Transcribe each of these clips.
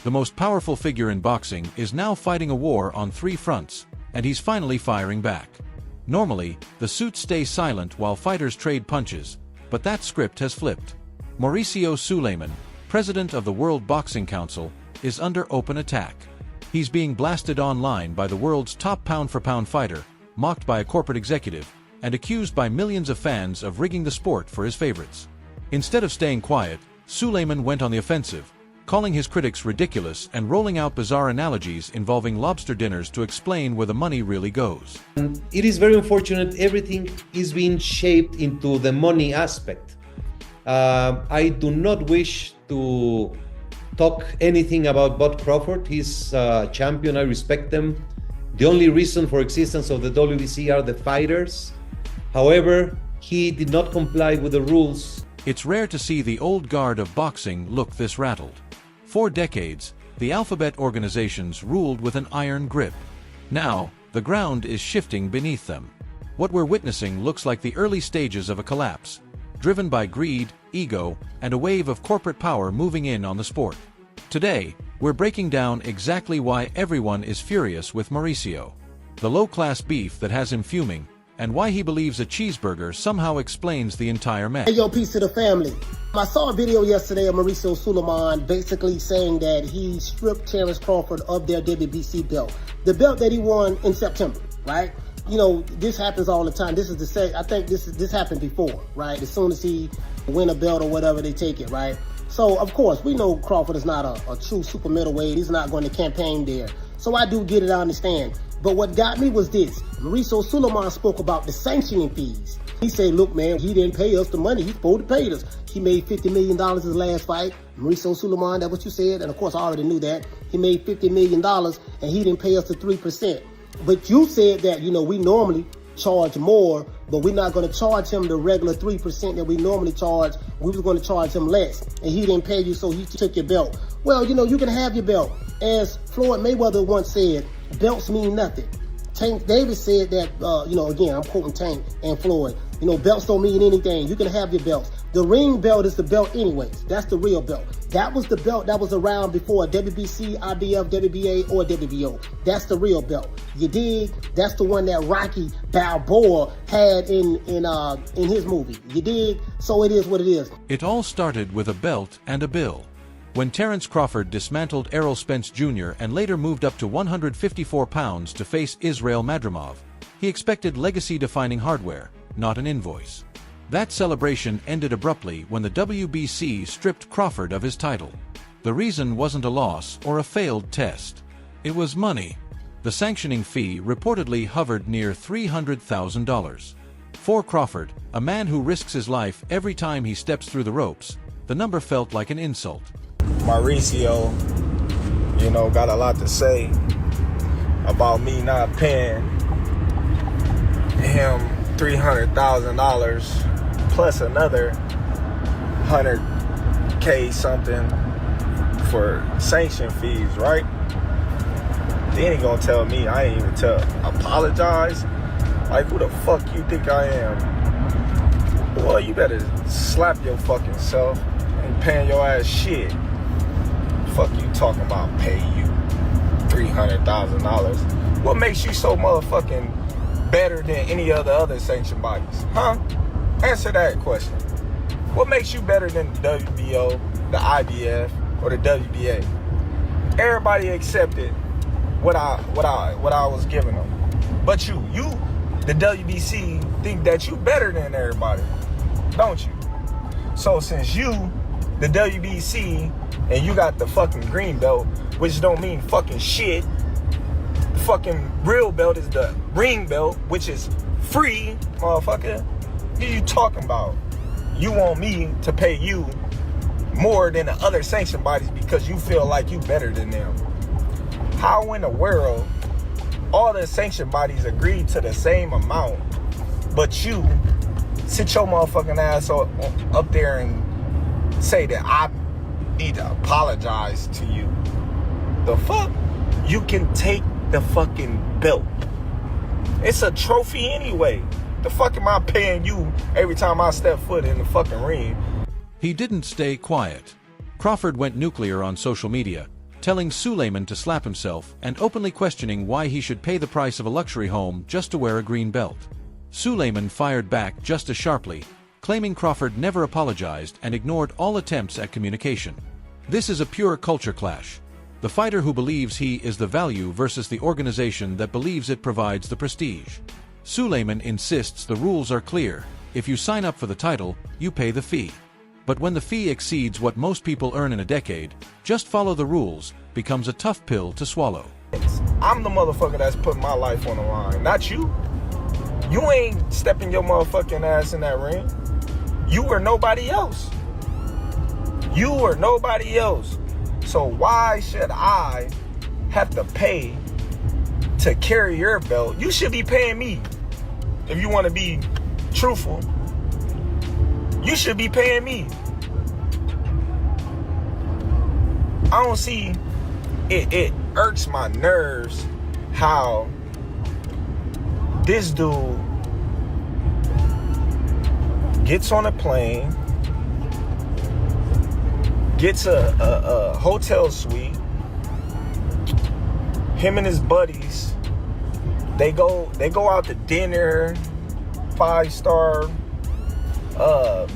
The most powerful figure in boxing is now fighting a war on 3 fronts, and he's finally firing back. Normally, the suits stay silent while fighters trade punches, but that script has flipped. Mauricio Sulaiman, president of the World Boxing Council, is under open attack. He's being blasted online by the world's top pound-for-pound fighter, mocked by a corporate executive, and accused by millions of fans of rigging the sport for his favorites. Instead of staying quiet, Sulaiman went on the offensive, calling his critics ridiculous and rolling out bizarre analogies involving lobster dinners to explain where the money really goes. It is very unfortunate everything is being shaped into the money aspect. I do not wish to talk anything about Bud Crawford. He's a champion, I respect them. The only reason for existence of the WBC are the fighters. However, he did not comply with the rules. It's rare to see the old guard of boxing look this rattled. For decades, the alphabet organizations ruled with an iron grip. Now, the ground is shifting beneath them. What we're witnessing looks like the early stages of a collapse, driven by greed, ego, and a wave of corporate power moving in on the sport. Today, we're breaking down exactly why everyone is furious with Mauricio, the low-class beef that has him fuming, and why he believes a cheeseburger somehow explains the entire mess. Hey, yo, peace to the family. I saw a video yesterday of Mauricio Sulaiman basically saying that he stripped Terence Crawford of their WBC belt. The belt that he won in September, right? You know, this happens all the time. This is I think this happened before, right? As soon as he win a belt or whatever, they take it, right? So, of course, we know Crawford is not a true super middleweight. He's not going to campaign there. So I do get it, I understand. But what got me was this. Mauricio Sulaiman spoke about the sanctioning fees. He said, look, man, he didn't pay us the money. He's supposed to pay us. He made $50 million his last fight. Mauricio Sulaiman, that's what you said. And, of course, I already knew that. He made $50 million, and he didn't pay us the 3%. But you said that, you know, we normally charge more, but we're not going to charge him the regular 3% that we normally charge. We was going to charge him less, and he didn't pay you, so he took your belt. Well, you know, you can have your belt. As Floyd Mayweather once said, belts mean nothing. Tank Davis said that, you know, again, I'm quoting Tank and Floyd, you know, belts don't mean anything. You can have your belts. The ring belt is the belt anyways. That's the real belt. That was the belt that was around before WBC, IBF, WBA, or WBO. That's the real belt. You dig? That's the one that Rocky Balboa had in his movie. You dig? So it is what it is. It all started with a belt and a bill. When Terence Crawford dismantled Errol Spence Jr. and later moved up to 154 pounds to face Israel Madrimov, he expected legacy-defining hardware, not an invoice. That celebration ended abruptly when the WBC stripped Crawford of his title. The reason wasn't a loss or a failed test. It was money. The sanctioning fee reportedly hovered near $300,000. For Crawford, a man who risks his life every time he steps through the ropes, the number felt like an insult. Mauricio, you know, got a lot to say about me not paying him $300,000 plus another $100K something for sanction fees, right? Then he gonna tell me I ain't even apologize? Like, who the fuck you think I am? Boy, you better slap your fucking self. Ain't paying your ass shit. Fuck you talking about pay you $300,000. What makes you so motherfucking better than any of the other sanctioned bodies? Huh? Answer that question. What makes you better than the WBO, the IBF, or the WBA? Everybody accepted what I was giving them. But you, the WBC, think that you better than everybody, don't you? So since you, the WBC, and you got the fucking green belt, which don't mean fucking shit. The fucking real belt is the ring belt, which is free, motherfucker. What are you talking about? You want me to pay you more than the other sanctioned bodies because you feel like you better than them. How in the world all the sanctioned bodies agreed to the same amount, but you sit your motherfucking ass up there and say that I need to apologize to you? The fuck? You can take the fucking belt. It's a trophy anyway. The fuck am I paying you every time I step foot in the fucking ring? He didn't stay quiet. Crawford went nuclear on social media, telling Sulaiman to slap himself and openly questioning why he should pay the price of a luxury home just to wear a green belt. Sulaiman fired back just as sharply, claiming Crawford never apologized and ignored all attempts at communication. This is a pure culture clash. The fighter who believes he is the value versus the organization that believes it provides the prestige. Sulaiman insists the rules are clear. If you sign up for the title, you pay the fee. But when the fee exceeds what most people earn in a decade, just follow the rules becomes a tough pill to swallow. I'm the motherfucker that's putting my life on the line, not you. You ain't stepping your motherfucking ass in that ring. You or nobody else. You or nobody else. So why should I have to pay to carry your belt? You should be paying me. If you want to be truthful, you should be paying me. I don't see it. It irks my nerves how this dude gets on a plane, gets a hotel suite. Him and his buddies, they go out to dinner, 5-star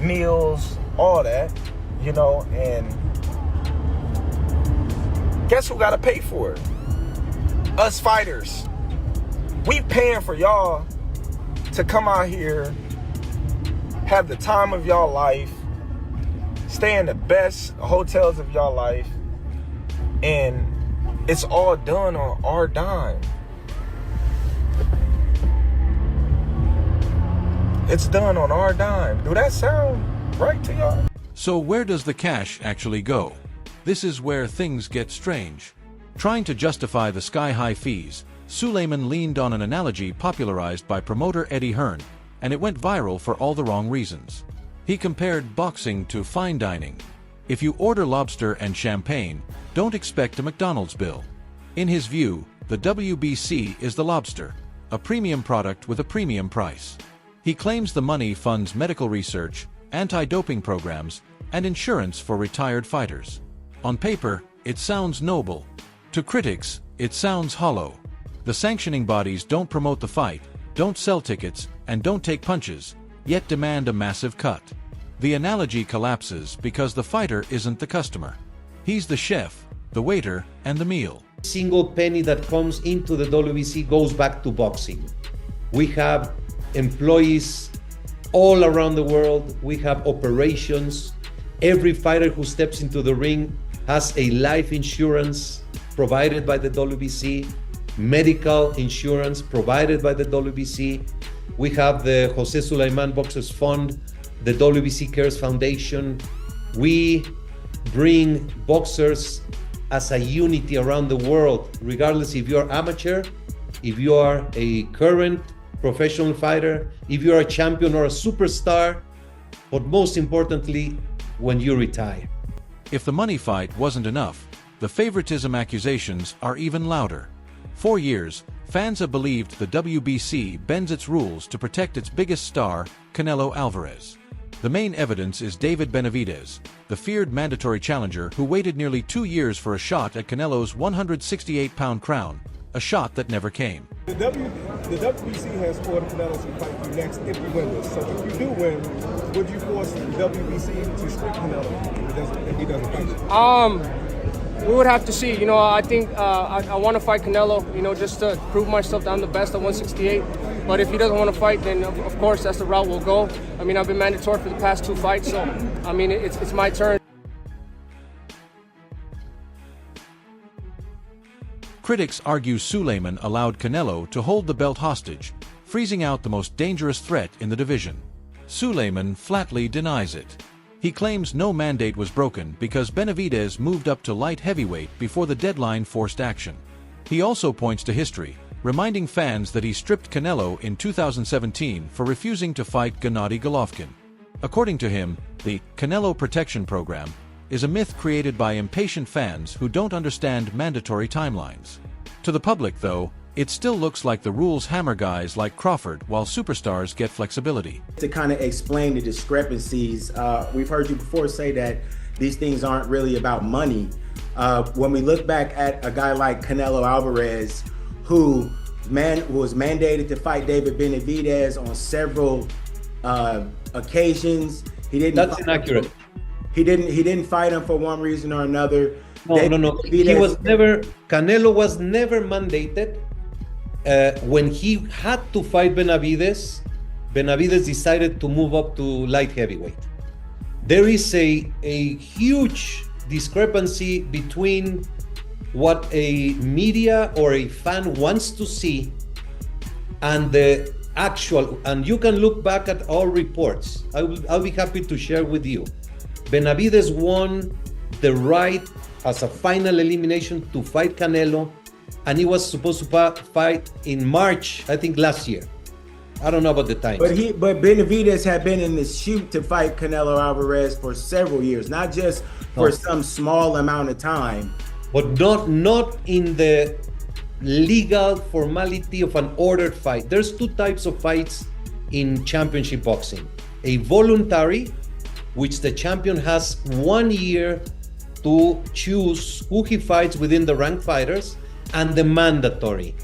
meals, all that, you know, and guess who gotta pay for it? Us fighters. We paying for y'all to come out here, have the time of y'all life, stay in the best hotels of y'all life, and it's all done on our dime. It's done on our dime. Do that sound right to y'all? So where does the cash actually go? This is where things get strange. Trying to justify the sky-high fees, Sulaiman leaned on an analogy popularized by promoter Eddie Hearn, and it went viral for all the wrong reasons. He compared boxing to fine dining. If you order lobster and champagne, don't expect a McDonald's bill. In his view, the WBC is the lobster, a premium product with a premium price. He claims the money funds medical research, anti-doping programs, and insurance for retired fighters. On paper, it sounds noble. To critics, it sounds hollow. The sanctioning bodies don't promote the fight, don't sell tickets, and don't take punches, yet demand a massive cut. The analogy collapses because the fighter isn't the customer. He's the chef, the waiter, and the meal. Single penny that comes into the WBC goes back to boxing. We have employees all around the world. We have operations. Every fighter who steps into the ring has a life insurance provided by the WBC, medical insurance provided by the WBC. We have the Jose Sulaiman Boxers Fund, the WBC Cares Foundation. We bring boxers as a unity around the world, regardless if you're amateur, if you are a current professional fighter, if you're a champion or a superstar, but most importantly, when you retire. If the money fight wasn't enough, the favoritism accusations are even louder. For years, fans have believed the WBC bends its rules to protect its biggest star, Canelo Alvarez. The main evidence is David Benavidez, the feared mandatory challenger who waited nearly 2 years for a shot at Canelo's 168-pound crown, a shot that never came. The WBC has ordered Canelo to fight you next if you win this. So if you do win, would you force the WBC to strip Canelo if he doesn't fight you? We would have to see. You know, I think I want to fight Canelo, you know, just to prove myself that I'm the best at 168. But if he doesn't want to fight, then of course that's the route we'll go. I mean, I've been mandatory for the past 2 fights, so I mean, it's my turn. Critics argue Sulaiman allowed Canelo to hold the belt hostage, freezing out the most dangerous threat in the division. Sulaiman flatly denies it. He claims no mandate was broken because Benavidez moved up to light heavyweight before the deadline forced action. He also points to history, reminding fans that he stripped Canelo in 2017 for refusing to fight Gennady Golovkin. According to him, the Canelo Protection Program is a myth created by impatient fans who don't understand mandatory timelines. To the public, though, it still looks like the rules hammer guys like Crawford while superstars get flexibility. To kind of explain the discrepancies, we've heard you before say that these things aren't really about money. When we look back at a guy like Canelo Alvarez, who was mandated to fight David Benavidez on several occasions. He didn't. That's inaccurate. He didn't fight him for one reason or another. No. He was never. Canelo was never mandated. When he had to fight Benavidez, Benavidez decided to move up to light heavyweight. There is a huge discrepancy between what a media or a fan wants to see and the actual, and you can look back at all reports. I'll be happy to share with you. Benavidez won the right as a final elimination to fight Canelo, and he was supposed to fight in March, I think last year. I don't know about the time. But Benavidez had been in the shoot to fight Canelo Alvarez for several years, not just for some small amount of time. But not in the legal formality of an ordered fight. There's two types of fights in championship boxing. A voluntary, which the champion has 1 year to choose who he fights within the ranked fighters, and the mandatory.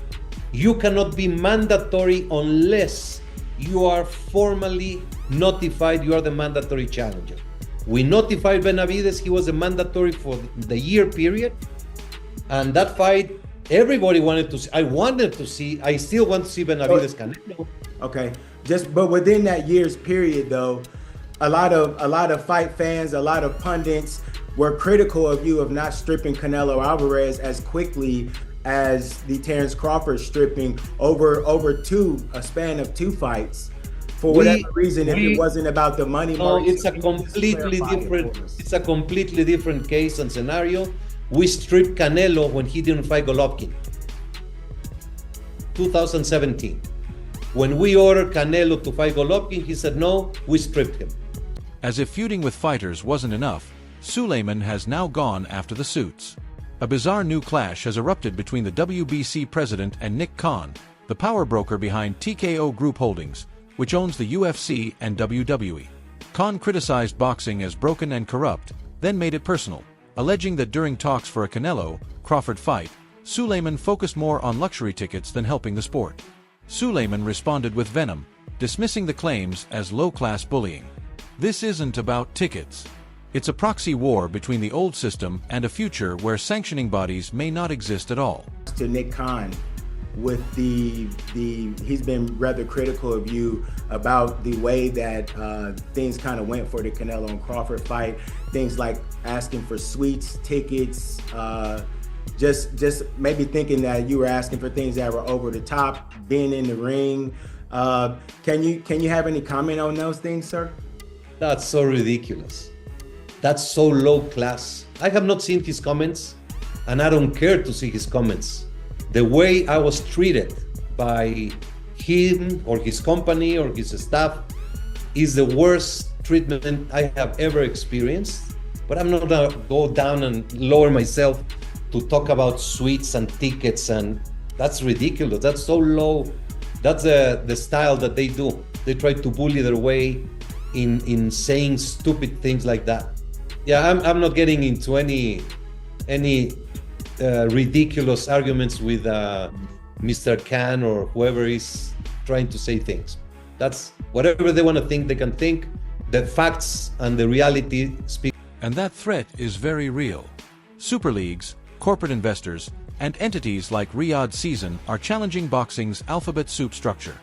You cannot be mandatory unless you are formally notified you are the mandatory challenger. We notified Benavidez he was a mandatory for the year period, and that fight everybody wanted to see. I still want to see Benavidez Canelo. Okay, but within that year's period though, a lot of fight fans, a lot of pundits were critical of you of not stripping Canelo Alvarez as quickly as the Terence Crawford stripping over a span of 2 fights. For whatever reason, if it wasn't about the money. No, it's a completely different case and scenario. We stripped Canelo when he didn't fight Golovkin. 2017. When we ordered Canelo to fight Golovkin, he said no, we stripped him. As if feuding with fighters wasn't enough, Sulaiman has now gone after the suits. A bizarre new clash has erupted between the WBC president and Nick Khan, the power broker behind TKO Group Holdings, which owns the UFC and WWE. Khan criticized boxing as broken and corrupt, then made it personal, alleging that during talks for a Canelo-Crawford fight, Sulaiman focused more on luxury tickets than helping the sport. Sulaiman responded with venom, dismissing the claims as low-class bullying. This isn't about tickets. It's a proxy war between the old system and a future where sanctioning bodies may not exist at all. To Nick Khan, with he's been rather critical of you about the way that things kind of went for the Canelo and Crawford fight. Things like asking for suites, tickets, just maybe thinking that you were asking for things that were over the top, being in the ring. Can you have any comment on those things, sir? That's so ridiculous. That's so low class. I have not seen his comments, and I don't care to see his comments. The way I was treated by him or his company or his staff is the worst treatment I have ever experienced. But I'm not gonna go down and lower myself to talk about suites and tickets, and that's ridiculous. That's so low. That's the style that they do. They try to bully their way in saying stupid things like that. Yeah, I'm not getting into any ridiculous arguments with Mr. Khan or whoever is trying to say things. That's whatever they want to think, they can think. The facts and the reality speak. And that threat is very real. Super leagues, corporate investors, and entities like Riyadh Season are challenging boxing's alphabet soup structure.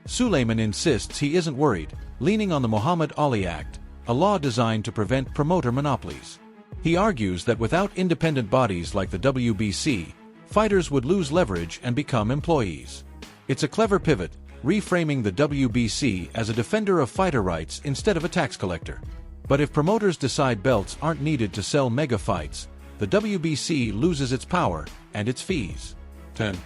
Sulaiman insists he isn't worried, leaning on the Muhammad Ali Act, a law designed to prevent promoter monopolies. He argues that without independent bodies like the WBC, fighters would lose leverage and become employees. It's a clever pivot, reframing the WBC as a defender of fighter rights instead of a tax collector. But if promoters decide belts aren't needed to sell mega fights, the WBC loses its power and its fees. 10.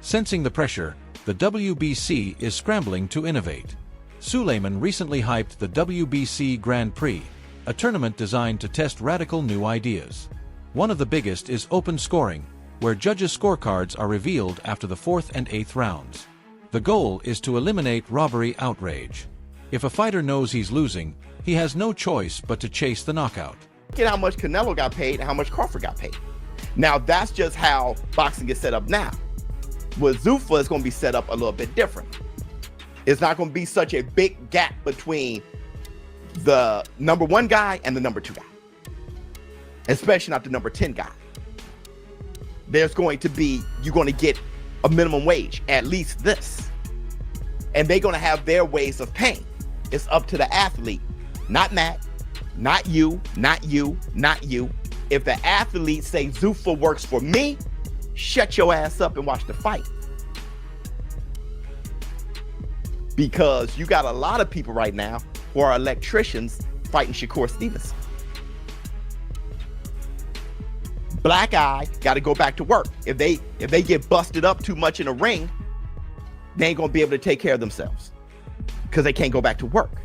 Sensing the pressure, the WBC is scrambling to innovate. Sulaiman recently hyped the WBC Grand Prix, a tournament designed to test radical new ideas. One of the biggest is open scoring, where judges' scorecards are revealed after the 4th and 8th rounds. The goal is to eliminate robbery outrage. If a fighter knows he's losing, he has no choice but to chase the knockout. Look at how much Canelo got paid and how much Crawford got paid. Now, that's just how boxing gets set up now. With Zuffa, it's going to be set up a little bit different. It's not going to be such a big gap between the number 1 guy and the number 2 guy, especially not the number 10 guy. There's going to be, you're going to get a minimum wage, at least this. And they're going to have their ways of paying. It's up to the athlete, not Matt, not you, not you, not you. If the athlete say Zuffa works for me, shut your ass up and watch the fight. Because you got a lot of people right now who are electricians fighting Shakur Stevenson. Black eye got to go back to work. If they get busted up too much in a ring, they ain't gonna be able to take care of themselves because they can't go back to work.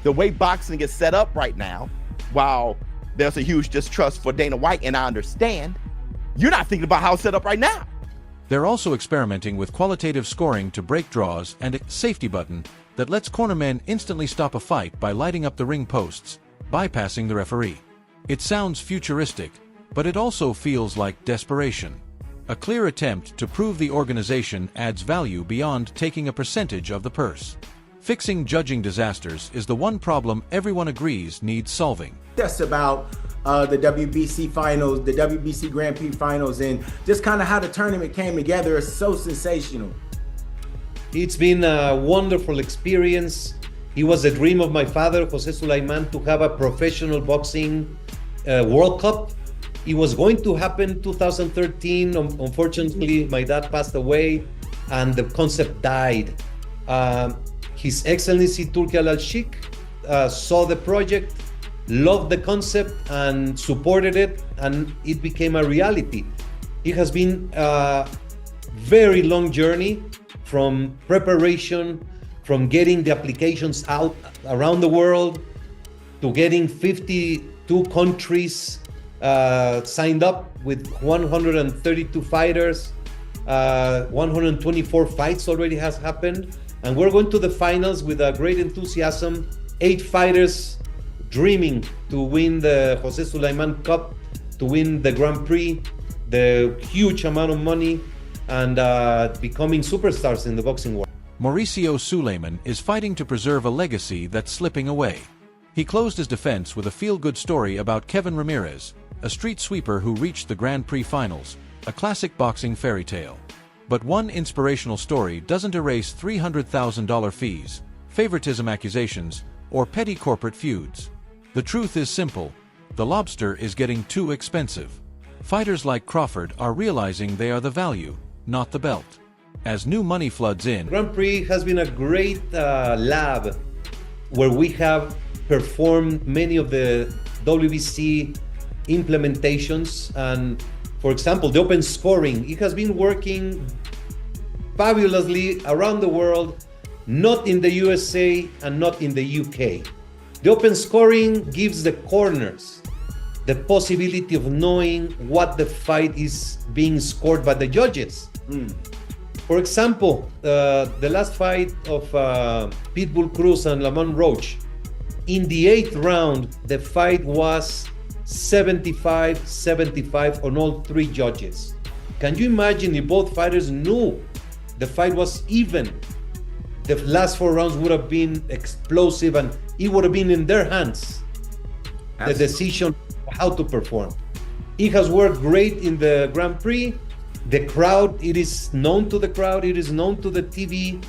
The way boxing is set up right now, while there's a huge distrust for Dana White, and I understand, you're not thinking about how it's set up right now. They're also experimenting with qualitative scoring to break draws and a safety button that lets cornermen instantly stop a fight by lighting up the ring posts, bypassing the referee. It sounds futuristic, but it also feels like desperation. A clear attempt to prove the organization adds value beyond taking a percentage of the purse. Fixing judging disasters is the one problem everyone agrees needs solving. That's about the WBC finals, the WBC Grand Prix finals, and just kind of how the tournament came together is so sensational. It's been a wonderful experience. It was a dream of my father, Jose Sulaiman, to have a professional boxing World Cup. It was going to happen 2013. Unfortunately, my dad passed away and the concept died. His Excellency Turki Al-Sheikh saw the project, loved the concept and supported it, and it became a reality. It has been a very long journey from preparation, from getting the applications out around the world, to getting 52 countries signed up with 132 fighters. 124 fights already has happened. And we're going to the finals with a great enthusiasm. 8 fighters dreaming to win the Jose Sulaiman Cup, to win the Grand Prix, the huge amount of money, and becoming superstars in the boxing world. Mauricio Sulaiman is fighting to preserve a legacy that's slipping away. He closed his defense with a feel-good story about Kevin Ramirez, a street sweeper who reached the Grand Prix finals, a classic boxing fairy tale. But one inspirational story doesn't erase $300,000 fees, favoritism accusations, or petty corporate feuds. The truth is simple: the lobster is getting too expensive. Fighters like Crawford are realizing they are the value, not the belt. As new money floods in, Grand Prix has been a great lab where we have performed many of the WBC implementations. And for example, the open scoring, it has been working fabulously around the world, not in the USA and not in the UK. The open scoring gives the corners the possibility of knowing what the fight is being scored by the judges. For example, the last fight of Pitbull Cruz and Lamont Roach, in the 8th round, the fight was 75-75 on all 3 judges. Can you imagine if both fighters knew the fight was even? The last 4 rounds would have been explosive and it would have been in their hands, the decision how to perform. It has worked great in the Grand Prix. The crowd, it is known to the crowd, it is known to the TV.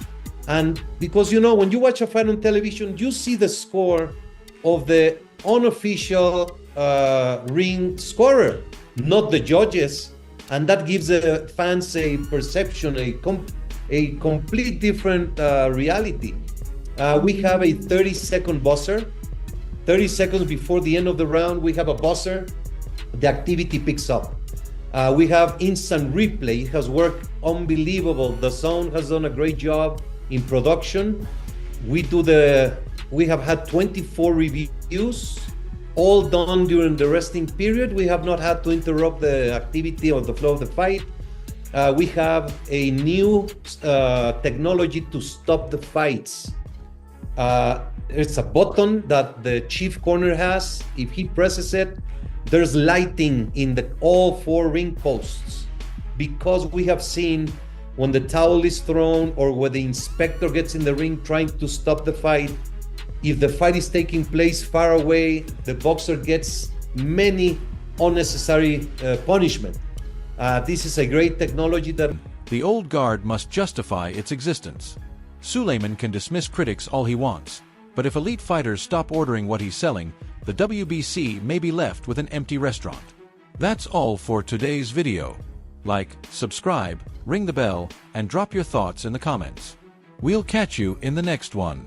And because, you know, when you watch a fight on television, you see the score of the unofficial ring scorer, not the judges. And that gives the fans a perception, a complete different reality. We have a 30-second buzzer. 30 seconds before the end of the round, we have a buzzer. The activity picks up. We have instant replay. It has worked unbelievable. The Zone has done a great job in production. We have had 24 reviews, all done during the resting period. We have not had to interrupt the activity or the flow of the fight. We have a new technology to stop the fights. It's a button that the chief corner has. If he presses it, there's lighting in all 4 ring posts, because we have seen when the towel is thrown or when the inspector gets in the ring trying to stop the fight, if the fight is taking place far away, the boxer gets many unnecessary punishment. This is a great technology that... The old guard must justify its existence. Sulaiman can dismiss critics all he wants, but if elite fighters stop ordering what he's selling, the WBC may be left with an empty restaurant. That's all for today's video. Like, subscribe, ring the bell, and drop your thoughts in the comments. We'll catch you in the next one.